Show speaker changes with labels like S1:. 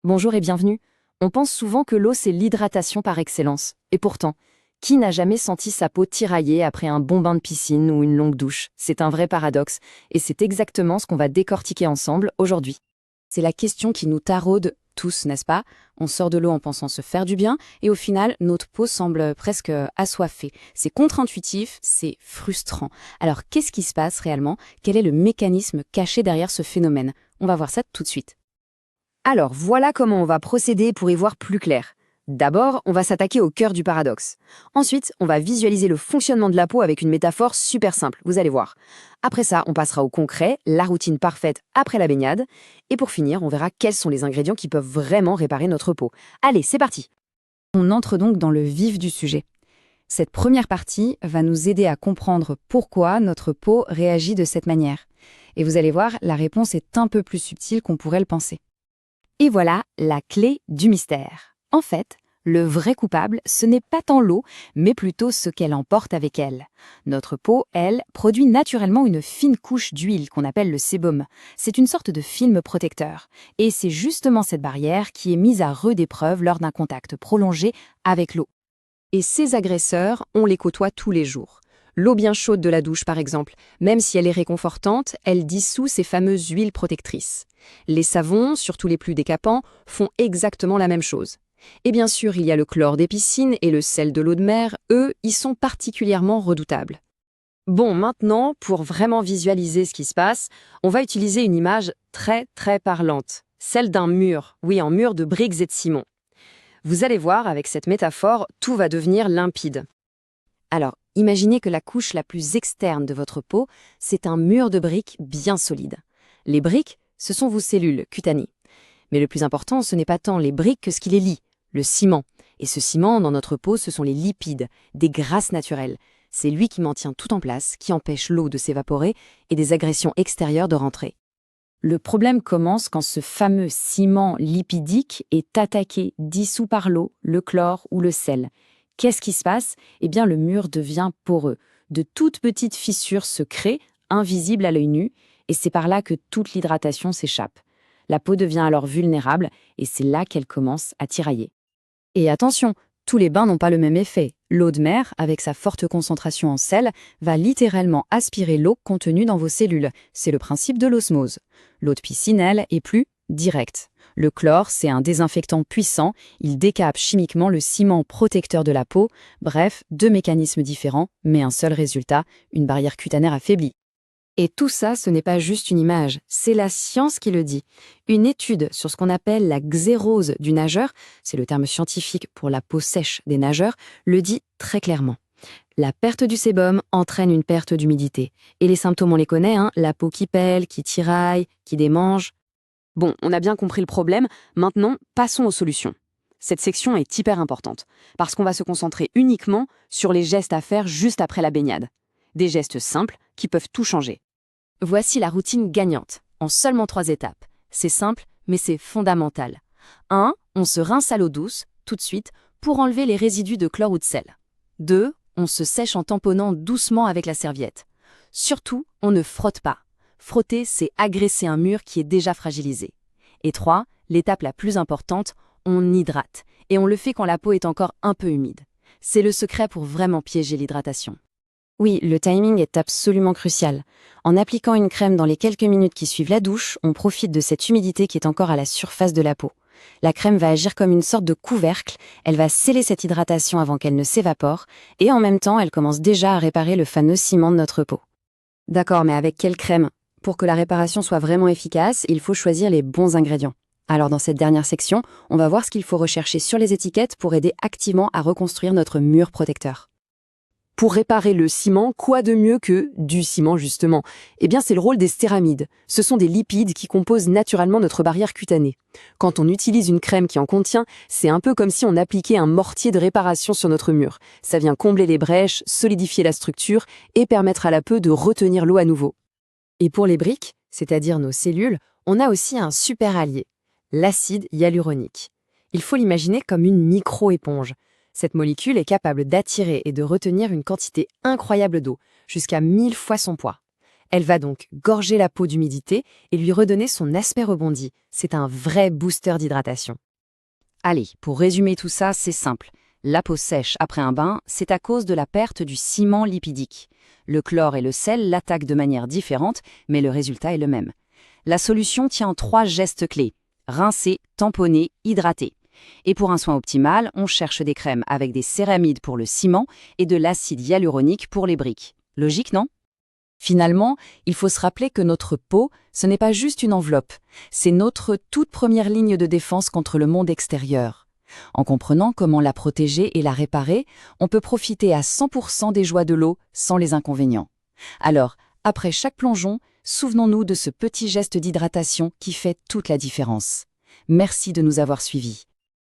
S1: Bonjour et bienvenue. On pense souvent que l'eau, c'est l'hydratation par excellence. Et pourtant, qui n'a jamais senti sa peau tiraillée après un bon bain de piscine ou une longue douche? C'est un vrai paradoxe. Et c'est exactement ce qu'on va décortiquer ensemble aujourd'hui.
S2: C'est la question qui nous taraude tous, n'est-ce pas? On sort de l'eau en pensant se faire du bien, et au final, notre peau semble presque assoiffée. C'est contre-intuitif, c'est frustrant. Alors, qu'est-ce qui se passe réellement? Quel est le mécanisme caché derrière ce phénomène? On va voir ça tout de suite.
S1: Alors, voilà comment on va procéder pour y voir plus clair. D'abord, on va s'attaquer au cœur du paradoxe. Ensuite, on va visualiser le fonctionnement de la peau avec une métaphore super simple, vous allez voir. Après ça, on passera au concret, la routine parfaite après la baignade. Et pour finir, on verra quels sont les ingrédients qui peuvent vraiment réparer notre peau. Allez, c'est parti!
S2: On entre donc dans le vif du sujet. Cette première partie va nous aider à comprendre pourquoi notre peau réagit de cette manière. Et vous allez voir, la réponse est un peu plus subtile qu'on pourrait le penser. Et voilà la clé du mystère. En fait, le vrai coupable, ce n'est pas tant l'eau, mais plutôt ce qu'elle emporte avec elle. Notre peau, elle, produit naturellement une fine couche d'huile qu'on appelle le sébum. C'est une sorte de film protecteur. Et c'est justement cette barrière qui est mise à rude épreuve lors d'un contact prolongé avec l'eau.
S1: Et ces agresseurs, on les côtoie tous les jours. L'eau bien chaude de la douche, par exemple, même si elle est réconfortante, elle dissout ces fameuses huiles protectrices. Les savons, surtout les plus décapants, font exactement la même chose. Et bien sûr, il y a le chlore des piscines et le sel de l'eau de mer, eux, ils sont particulièrement redoutables. Bon, maintenant, pour vraiment visualiser ce qui se passe, on va utiliser une image très parlante, celle d'un mur, oui, un mur de briques et de ciment. Vous allez voir, avec cette métaphore, tout va devenir limpide. Alors, imaginez que la couche la plus externe de votre peau, c'est un mur de briques bien solide. Les briques, ce sont vos cellules cutanées. Mais le plus important, ce n'est pas tant les briques que ce qui les lie, le ciment. Et ce ciment, dans notre peau, ce sont les lipides, des grasses naturelles. C'est lui qui maintient tout en place, qui empêche l'eau de s'évaporer et des agressions extérieures de rentrer.
S2: Le problème commence quand ce fameux ciment lipidique est attaqué, dissous par l'eau, le chlore ou le sel. Qu'est-ce qui se passe? Eh bien, le mur devient poreux. De toutes petites fissures se créent, invisibles à l'œil nu, et c'est par là que toute l'hydratation s'échappe. La peau devient alors vulnérable, et c'est là qu'elle commence à tirailler. Et attention, tous les bains n'ont pas le même effet. L'eau de mer, avec sa forte concentration en sel, va littéralement aspirer l'eau contenue dans vos cellules. C'est le principe de l'osmose. L'eau de piscine, elle, est plus directe. Le chlore, c'est un désinfectant puissant, il décape chimiquement le ciment protecteur de la peau. Bref, deux mécanismes différents, mais un seul résultat, une barrière cutanéenne affaiblie. Et tout ça, ce n'est pas juste une image, c'est la science qui le dit. Une étude sur ce qu'on appelle la xérose du nageur, c'est le terme scientifique pour la peau sèche des nageurs, le dit très clairement. La perte du sébum entraîne une perte d'humidité. Et les symptômes, on les connaît, la peau qui pèle, qui tiraille, qui démange. Bon, on a bien compris le problème, maintenant, passons aux solutions. Cette section est hyper importante, parce qu'on va se concentrer uniquement sur les gestes à faire juste après la baignade. Des gestes simples qui peuvent tout changer. Voici la routine gagnante, en seulement 3 étapes. C'est simple, mais c'est fondamental. 1. On se rince à l'eau douce, tout de suite, pour enlever les résidus de chlore ou de sel. 2. On se sèche en tamponnant doucement avec la serviette. Surtout, on ne frotte pas. Frotter, c'est agresser un mur qui est déjà fragilisé. Et 3. L'étape la plus importante, on hydrate. Et on le fait quand la peau est encore un peu humide. C'est le secret pour vraiment piéger l'hydratation. Oui, le timing est absolument crucial. En appliquant une crème dans les quelques minutes qui suivent la douche, on profite de cette humidité qui est encore à la surface de la peau. La crème va agir comme une sorte de couvercle, elle va sceller cette hydratation avant qu'elle ne s'évapore, et en même temps, elle commence déjà à réparer le fameux ciment de notre peau. D'accord, mais avec quelle crème? Pour que la réparation soit vraiment efficace, il faut choisir les bons ingrédients. Alors dans cette dernière section, on va voir ce qu'il faut rechercher sur les étiquettes pour aider activement à reconstruire notre mur protecteur. Pour réparer le ciment, quoi de mieux que du ciment justement? Eh bien c'est le rôle des stéramides. Ce sont des lipides qui composent naturellement notre barrière cutanée. Quand on utilise une crème qui en contient, c'est un peu comme si on appliquait un mortier de réparation sur notre mur. Ça vient combler les brèches, solidifier la structure et permettre à la peau de retenir l'eau à nouveau. Et pour les briques, c'est-à-dire nos cellules, on a aussi un super allié, l'acide hyaluronique. Il faut l'imaginer comme une micro-éponge. Cette molécule est capable d'attirer et de retenir une quantité incroyable d'eau, jusqu'à 1000 fois son poids.
S1: Elle va donc gorger la peau d'humidité et lui redonner son aspect rebondi. C'est un vrai booster d'hydratation.
S2: Allez, pour résumer tout ça, c'est simple. La peau sèche après un bain, c'est à cause de la perte du ciment lipidique. Le chlore et le sel l'attaquent de manière différente, mais le résultat est le même. La solution tient en 3 gestes clés: rincer, tamponner, hydrater. Et pour un soin optimal, on cherche des crèmes avec des céramides pour le ciment et de l'acide hyaluronique pour les briques. Logique, non? Finalement, il faut se rappeler que notre peau, ce n'est pas juste une enveloppe, c'est notre toute première ligne de défense contre le monde extérieur. En comprenant comment la protéger et la réparer, on peut profiter à 100% des joies de l'eau sans les inconvénients. Alors, après chaque plongeon, souvenons-nous de ce petit geste d'hydratation qui fait toute la différence. Merci de nous avoir suivis.